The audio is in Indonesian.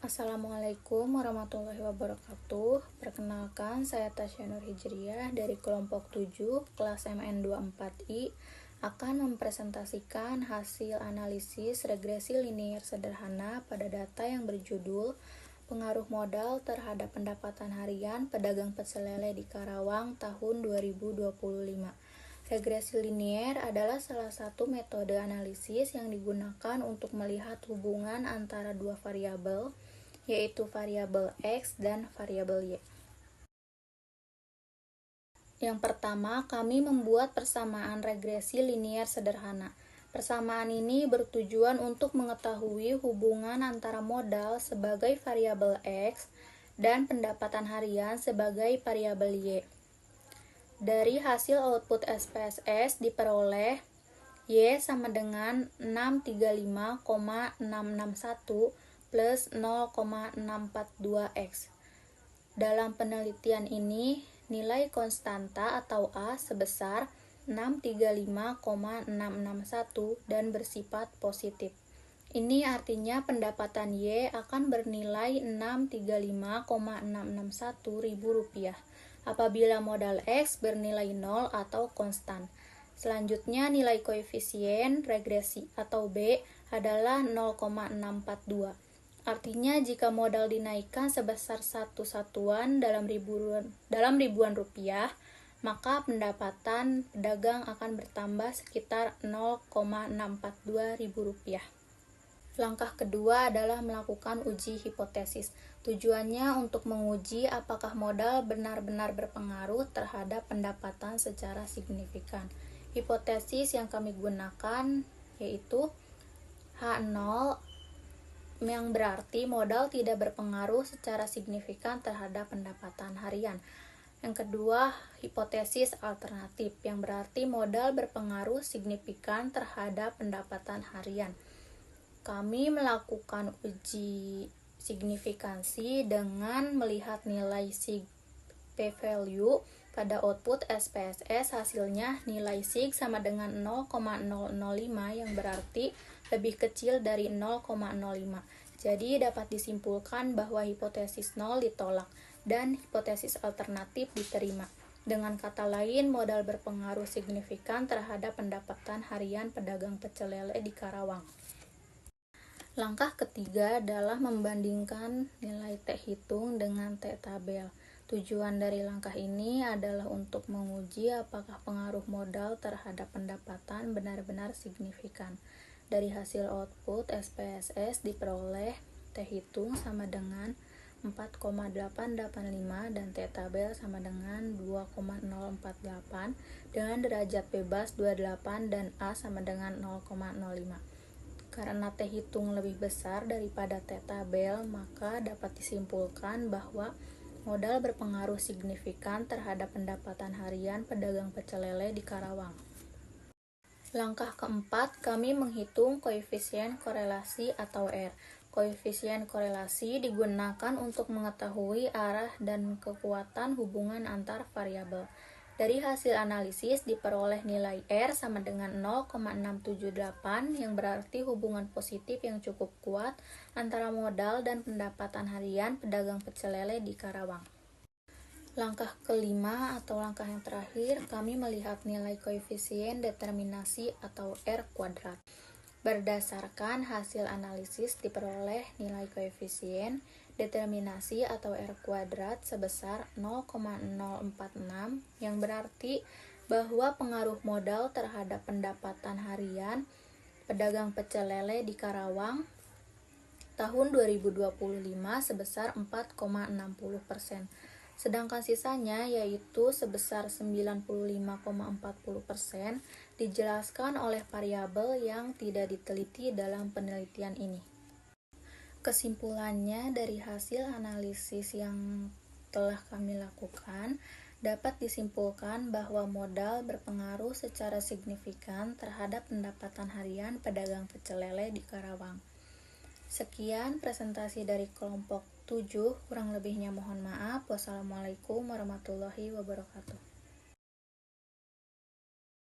Assalamualaikum warahmatullahi wabarakatuh. Perkenalkan, saya Tasya Nur Hijriyah dari kelompok 7 kelas MN24I akan mempresentasikan hasil analisis regresi linier sederhana pada data yang berjudul Pengaruh Modal Terhadap Pendapatan Harian Pedagang Pecel Lele di Karawang tahun 2025. Regresi linier adalah salah satu metode analisis yang digunakan untuk melihat hubungan antara dua variabel, yaitu variabel X dan variabel Y. Yang pertama, kami membuat persamaan regresi linier sederhana. Persamaan ini bertujuan untuk mengetahui hubungan antara modal sebagai variabel X dan pendapatan harian sebagai variabel Y. Dari hasil output SPSS diperoleh Y sama dengan 635,661 plus 0,642X. Dalam penelitian ini, nilai konstanta atau A sebesar 635,661 dan bersifat positif. Ini artinya pendapatan Y akan bernilai Rp635,661.000 apabila modal X bernilai 0 atau konstan. Selanjutnya, nilai koefisien regresi atau B adalah 0,642. Artinya jika modal dinaikkan sebesar 1 satuan dalam ribuan rupiah, maka pendapatan pedagang akan bertambah sekitar Rp0,642.000. Langkah kedua adalah melakukan uji hipotesis. Tujuannya untuk menguji apakah modal benar-benar berpengaruh terhadap pendapatan secara signifikan. Hipotesis yang kami gunakan yaitu H0 yang berarti modal tidak berpengaruh secara signifikan terhadap pendapatan harian. Yang kedua, hipotesis alternatif yang berarti modal berpengaruh signifikan terhadap pendapatan harian. Kami melakukan uji signifikansi dengan melihat nilai sig p-value pada output SPSS. Hasilnya nilai sig sama dengan 0,005 yang berarti lebih kecil dari 0,05. Jadi dapat disimpulkan bahwa hipotesis 0 ditolak dan hipotesis alternatif diterima. Dengan kata lain, modal berpengaruh signifikan terhadap pendapatan harian pedagang pecel lele di Karawang. Langkah ketiga adalah membandingkan nilai T hitung dengan T tabel. Tujuan dari langkah ini adalah untuk menguji apakah pengaruh modal terhadap pendapatan benar-benar signifikan. Dari hasil output SPSS diperoleh T hitung sama dengan 4,885 dan T tabel sama dengan 2,048 dengan derajat bebas 28 dan A sama dengan 0,05. Karena T hitung lebih besar daripada T tabel, maka dapat disimpulkan bahwa modal berpengaruh signifikan terhadap pendapatan harian pedagang pecel lele di Karawang. Langkah keempat, kami menghitung koefisien korelasi atau R. Koefisien korelasi digunakan untuk mengetahui arah dan kekuatan hubungan antar variabel. Dari hasil analisis diperoleh nilai R sama dengan 0,678 yang berarti hubungan positif yang cukup kuat antara modal dan pendapatan harian pedagang pecel lele di Karawang. Langkah kelima atau langkah yang terakhir, kami melihat nilai koefisien determinasi atau R kuadrat. Berdasarkan hasil analisis diperoleh nilai koefisien determinasi atau R kuadrat sebesar 0,046 yang berarti bahwa pengaruh modal terhadap pendapatan harian pedagang pecel lele di Karawang tahun 2025 sebesar 4,60%. Sedangkan sisanya yaitu sebesar 95,40% dijelaskan oleh variabel yang tidak diteliti dalam penelitian ini. Kesimpulannya, dari hasil analisis yang telah kami lakukan, dapat disimpulkan bahwa modal berpengaruh secara signifikan terhadap pendapatan harian pedagang pecel lele di Karawang. Sekian presentasi dari kelompok 7, kurang lebihnya mohon maaf. Wassalamualaikum warahmatullahi wabarakatuh.